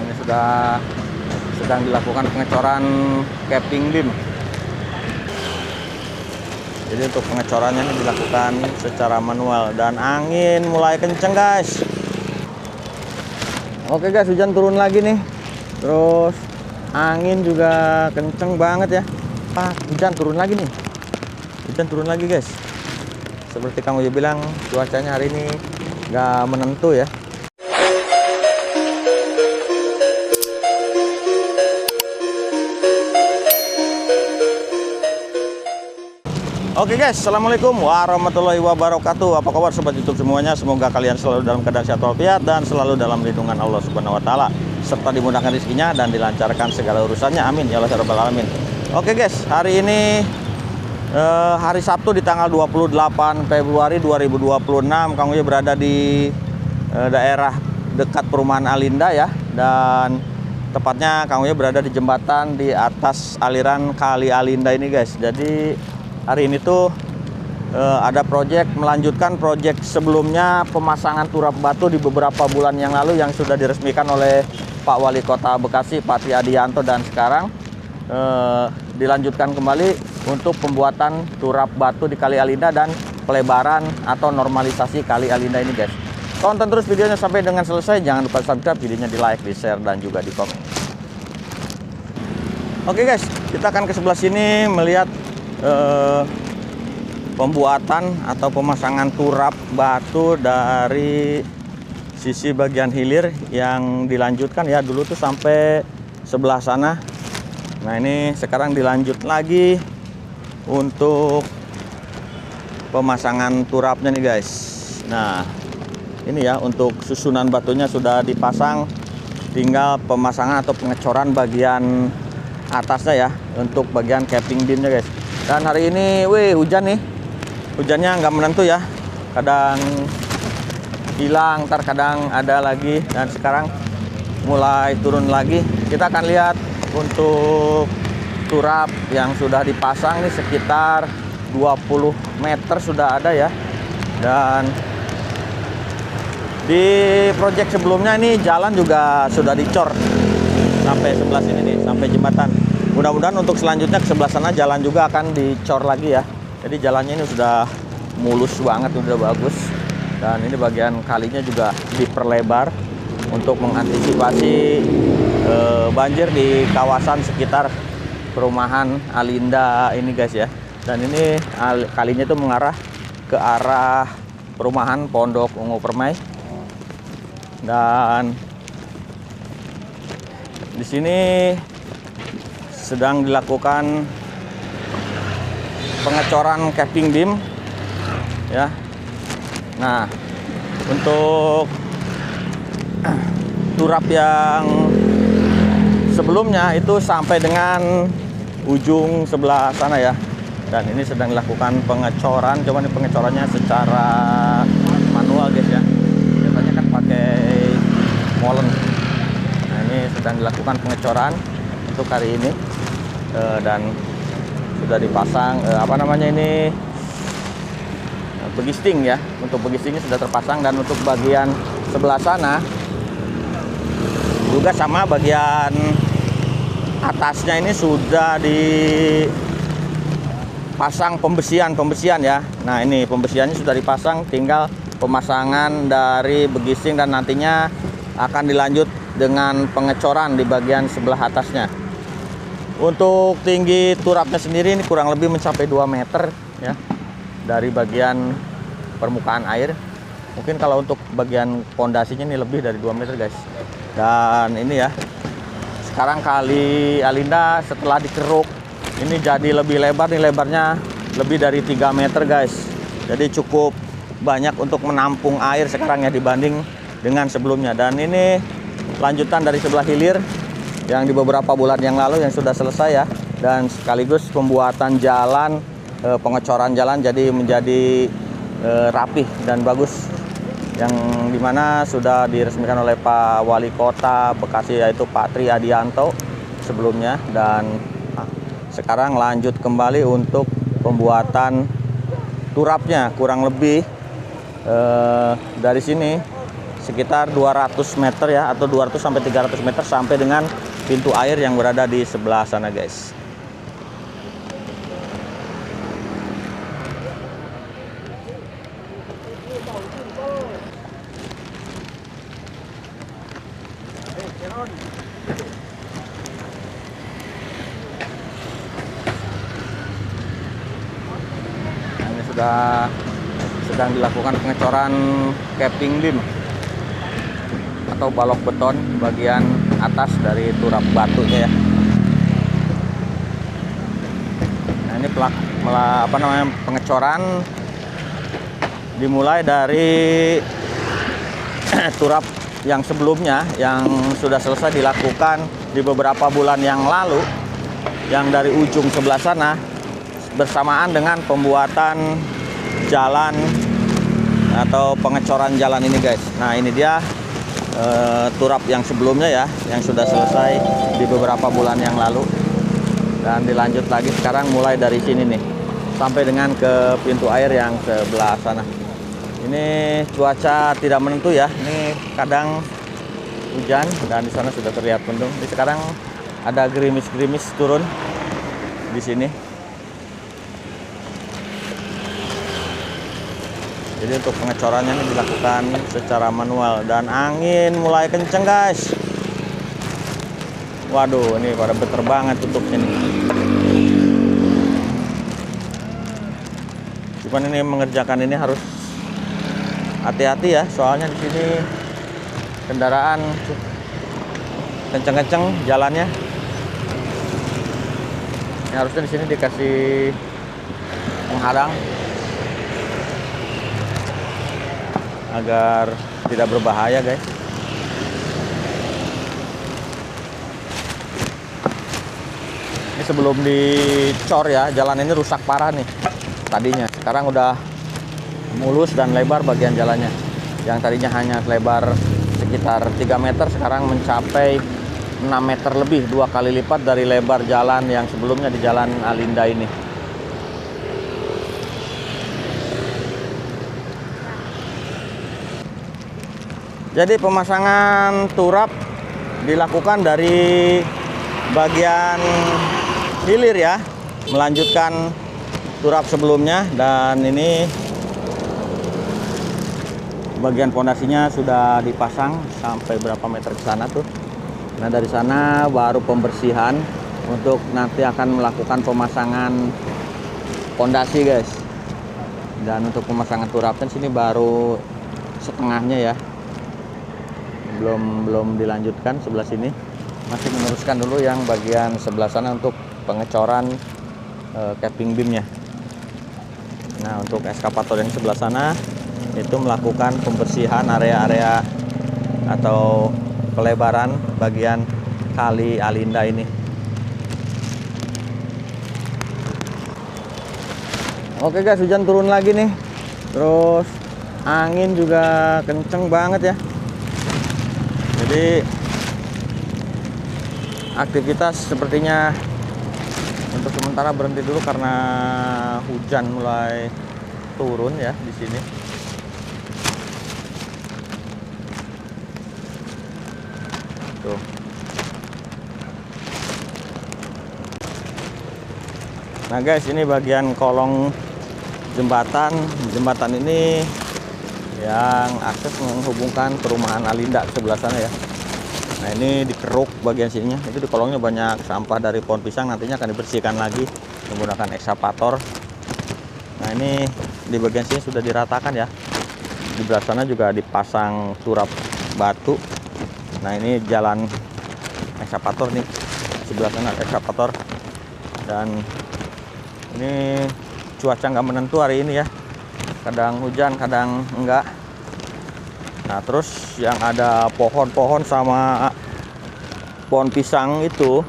Ini sedang dilakukan pengecoran capping beam. Jadi untuk pengecorannya ini dilakukan secara manual dan angin mulai kenceng guys. Oke guys, hujan turun lagi nih. Terus angin juga kenceng banget ya. Hujan turun lagi nih. Hujan turun lagi guys. Seperti Kang Uya bilang, cuacanya hari ini nggak menentu ya. Oke guys, assalamualaikum warahmatullahi wabarakatuh. Apa kabar sobat YouTube semuanya? Semoga kalian selalu dalam keadaan sehat walafiat dan selalu dalam lindungan Allah Subhanahu wa taala, serta dimudahkan rezekinya dan dilancarkan segala urusannya. Amin ya Allah ya rabbal alamin. Oke guys, hari ini hari Sabtu di tanggal 28 Februari 2026. Kang Uya berada di daerah dekat perumahan Alinda ya, dan tepatnya Kang Uya berada di jembatan di atas aliran Kali Alinda ini guys. Jadi hari ini tuh ada melanjutkan proyek sebelumnya, pemasangan turap batu di beberapa bulan yang lalu yang sudah diresmikan oleh Pak Wali Kota Bekasi, Pak Tri Adianto, dan sekarang dilanjutkan kembali untuk pembuatan turap batu di Kali Alinda dan pelebaran atau normalisasi Kali Alinda ini guys. Tonton terus videonya sampai dengan selesai, jangan lupa subscribe, videonya di like, di share, dan juga di komen. Oke guys, kita akan ke sebelah sini melihat pembuatan atau pemasangan turap batu dari sisi bagian hilir yang dilanjutkan ya. Dulu tuh sampai sebelah sana. Nah ini sekarang dilanjut lagi untuk pemasangan turapnya nih guys. Nah ini ya, untuk susunan batunya sudah dipasang, tinggal pemasangan atau pengecoran bagian atasnya ya, untuk bagian capping beamnya guys. Dan hari ini, hujan nih. Hujannya nggak menentu ya. Kadang hilang, ntar kadang ada lagi. Dan sekarang mulai turun lagi. Kita akan lihat untuk turap yang sudah dipasang nih, sekitar 20 meter sudah ada ya. Dan di proyek sebelumnya ini jalan juga sudah dicor sampai sebelah sini nih, sampai jembatan. Mudah-mudahan untuk selanjutnya ke sebelah sana jalan juga akan dicor lagi ya. Jadi jalannya ini sudah mulus banget, udah bagus. Dan ini bagian kalinya juga diperlebar untuk mengantisipasi banjir di kawasan sekitar perumahan Alinda ini guys ya. Dan ini kalinya itu mengarah ke arah perumahan Pondok Ungu Permai. Dan di sini sedang dilakukan pengecoran capping beam ya. Nah untuk turap yang sebelumnya itu sampai dengan ujung sebelah sana ya, dan ini sedang dilakukan pengecoran. Coba nih pengecorannya secara manual guys ya, biasanya kan pakai molen. Nah ini sedang dilakukan pengecoran untuk hari ini. Dan sudah dipasang begisting ya. Untuk begistingnya sudah terpasang, dan untuk bagian sebelah sana juga sama, bagian atasnya ini sudah dipasang pembesian ya. Nah ini pembesiannya sudah dipasang, tinggal pemasangan dari begisting dan nantinya akan dilanjut dengan pengecoran di bagian sebelah atasnya. Untuk tinggi turapnya sendiri ini kurang lebih mencapai 2 meter ya, dari bagian permukaan air. Mungkin kalau untuk bagian pondasinya ini lebih dari 2 meter guys. Dan ini ya, sekarang Kali Alinda setelah dikeruk ini jadi lebih lebar nih, lebarnya lebih dari 3 meter guys. Jadi cukup banyak untuk menampung air sekarang ya, dibanding dengan sebelumnya. Dan ini lanjutan dari sebelah hilir yang di beberapa bulan yang lalu yang sudah selesai ya, dan sekaligus pembuatan jalan, pengecoran jalan jadi menjadi rapih dan bagus, yang dimana sudah diresmikan oleh Pak Wali Kota Bekasi yaitu Pak Tri Adianto sebelumnya. Dan sekarang lanjut kembali untuk pembuatan turapnya. Kurang lebih dari sini sekitar 200 meter ya, atau 200 sampai 300 meter sampai dengan pintu air yang berada di sebelah sana guys. Ini sedang dilakukan pengecoran capping beam atau balok beton bagian atas dari turap batunya ya. Nah, ini pengecoran dimulai dari turap yang sebelumnya yang sudah selesai dilakukan di beberapa bulan yang lalu, yang dari ujung sebelah sana, bersamaan dengan pembuatan jalan atau pengecoran jalan ini guys. Nah, ini dia turap yang sebelumnya ya, yang sudah selesai di beberapa bulan yang lalu, dan dilanjut lagi sekarang mulai dari sini nih sampai dengan ke pintu air yang sebelah sana. Ini cuaca tidak menentu ya, ini kadang hujan dan di sana sudah terlihat mendung. Jadi sekarang ada gerimis-gerimis turun di sini. Jadi untuk pengecorannya ini dilakukan secara manual dan angin mulai kenceng guys. Waduh, ini pada berterbangan tutupnya nih. Cuman ini mengerjakan ini harus hati-hati ya, soalnya di sini kendaraan kenceng-kenceng jalannya. Ini harusnya di sini dikasih penghalang agar tidak berbahaya guys. Ini sebelum dicor ya, jalan ini rusak parah nih tadinya. Sekarang udah mulus dan lebar bagian jalannya. Yang tadinya hanya lebar sekitar 3 meter sekarang mencapai 6 meter lebih, 2 kali lipat dari lebar jalan yang sebelumnya di Jalan Alinda ini. Jadi pemasangan turap dilakukan dari bagian hilir ya, melanjutkan turap sebelumnya, dan ini bagian pondasinya sudah dipasang sampai berapa meter ke sana tuh. Nah, dari sana baru pembersihan untuk nanti akan melakukan pemasangan pondasi guys. Dan untuk pemasangan turapnya sini baru setengahnya ya. Belum dilanjutkan sebelah sini, masih meneruskan dulu yang bagian sebelah sana untuk pengecoran capping beamnya. Nah, untuk eskavator yang sebelah sana itu melakukan pembersihan area-area atau pelebaran bagian kali Alinda ini. Oke guys, hujan turun lagi nih, terus angin juga kenceng banget ya. Jadi aktivitas sepertinya untuk sementara berhenti dulu karena hujan mulai turun ya di sini. Tuh. Nah guys, ini bagian kolong jembatan. Jembatan ini yang akses menghubungkan perumahan Alinda sebelah sana ya. Nah, ini dikeruk bagian sininya. Itu di kolongnya banyak sampah dari pohon pisang, nantinya akan dibersihkan lagi menggunakan ekskavator. Nah, ini di bagian sini sudah diratakan ya. Di belah sana juga dipasang turap batu. Nah, ini jalan ekskavator nih. Sebelah sana ekskavator. Dan ini cuaca nggak menentu hari ini ya. Kadang hujan, kadang enggak. Nah, terus yang ada pohon-pohon sama pohon pisang itu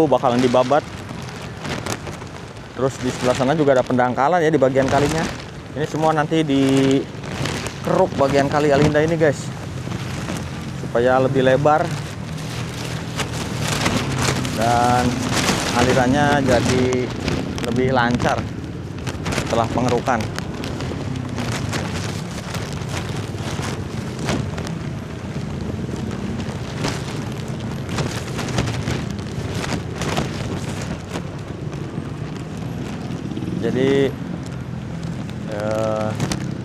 bakalan dibabat. Terus di sebelah sana juga ada pendangkalan ya di bagian kalinya. Ini semua nanti dikeruk bagian kali Alinda ini guys, supaya lebih lebar dan alirannya jadi lebih lancar setelah pengerukan. Jadi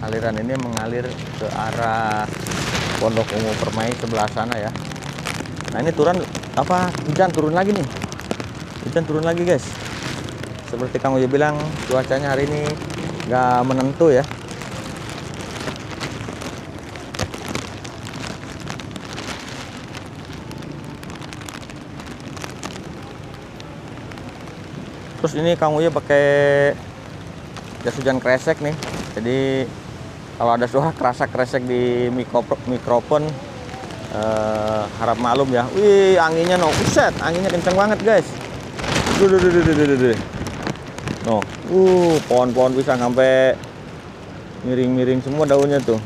aliran ini mengalir ke arah Pondok Ungu Permai sebelah sana ya. Nah ini hujan turun lagi nih. Hujan turun lagi guys. Seperti Kang Uya bilang, cuacanya hari ini nggak menentu ya. Terus ini Kang Uya pakai jas hujan kresek nih. Jadi kalau ada suara kresek di mikrofon, harap maklum ya. Wih, anginnya buset, anginnya kenceng banget guys. No, pohon-pohon pisang sampai miring-miring semua daunnya tuh.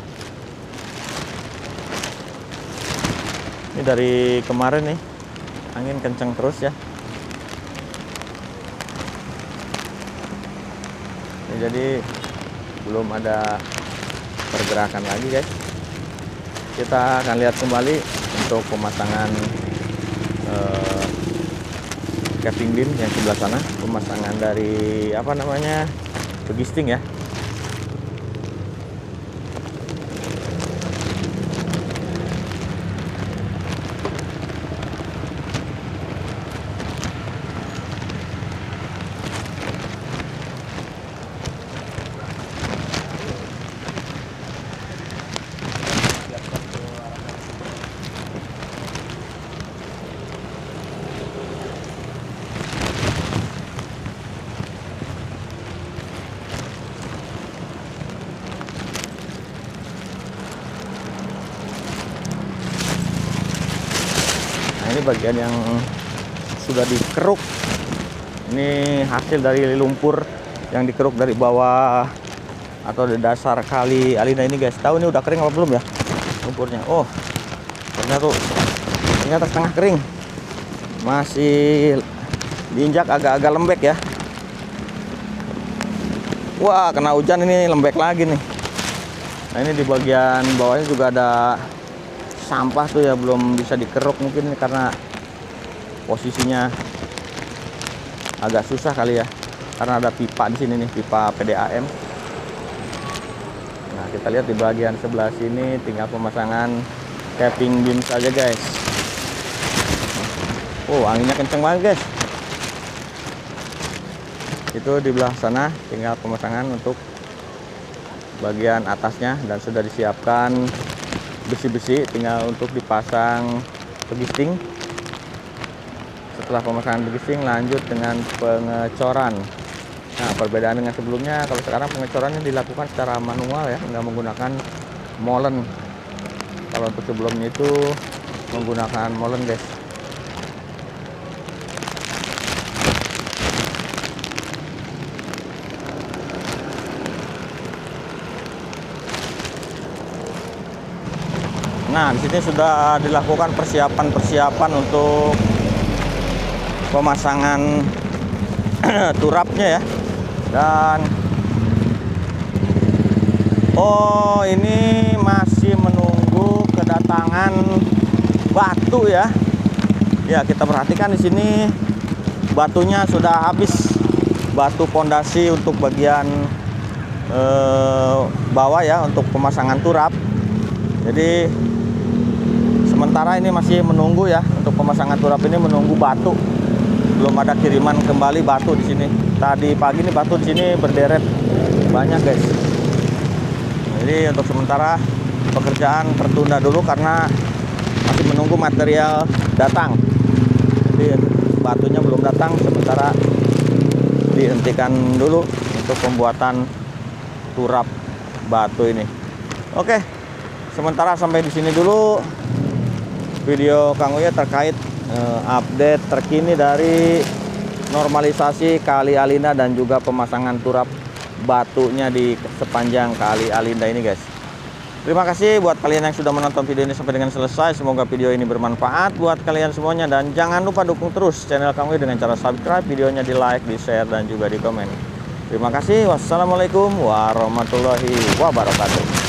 Ini dari kemarin nih, angin kenceng terus ya. Jadi belum ada pergerakan lagi guys. Kita akan lihat kembali untuk pemasangan capping beam yang sebelah sana, pemasangan dari begisting ya. Ini bagian yang sudah dikeruk. Ini hasil dari lumpur yang dikeruk dari bawah atau di dasar kali Alinda ini guys. Tahu ini udah kering apa belum ya lumpurnya? Oh, ternyata setengah kering. Masih diinjak agak-agak lembek ya. Wah, kena hujan ini lembek lagi nih. Nah ini di bagian bawahnya juga ada sampah tuh ya, belum bisa dikeruk mungkin karena posisinya agak susah kali ya, karena ada pipa di sini nih, pipa PDAM. Nah kita lihat di bagian sebelah sini tinggal pemasangan capping beam saja guys. Oh, anginnya kenceng banget guys. Itu di belah sana tinggal pemasangan untuk bagian atasnya dan sudah disiapkan besi-besi, tinggal untuk dipasang begisting. Setelah pemasangan begisting lanjut dengan pengecoran. Nah perbedaan dengan sebelumnya, kalau sekarang pengecorannya dilakukan secara manual ya, nggak menggunakan molen. Kalau untuk sebelumnya itu menggunakan molen guys. Nah, di sini sudah dilakukan persiapan untuk pemasangan turapnya ya. Dan ini masih menunggu kedatangan batu ya. Ya, kita perhatikan di sini batunya sudah habis. Batu pondasi untuk bagian bawah ya, untuk pemasangan turap. Jadi sementara ini masih menunggu ya, untuk pemasangan turap ini menunggu batu. Belum ada kiriman kembali batu di sini. Tadi pagi ini batu di sini berderet banyak guys. Jadi untuk sementara pekerjaan tertunda dulu karena masih menunggu material datang. Jadi batunya belum datang, sementara dihentikan dulu untuk pembuatan turap batu ini. Oke, sementara sampai di sini dulu video Kang Uya terkait update terkini dari normalisasi Kali Alinda dan juga pemasangan turap batunya di sepanjang Kali Alinda ini guys. Terima kasih buat kalian yang sudah menonton video ini sampai dengan selesai. Semoga video ini bermanfaat buat kalian semuanya, dan jangan lupa dukung terus channel Kang Uya dengan cara subscribe, videonya di like, di share, dan juga di komen. Terima kasih. Wassalamualaikum warahmatullahi wabarakatuh.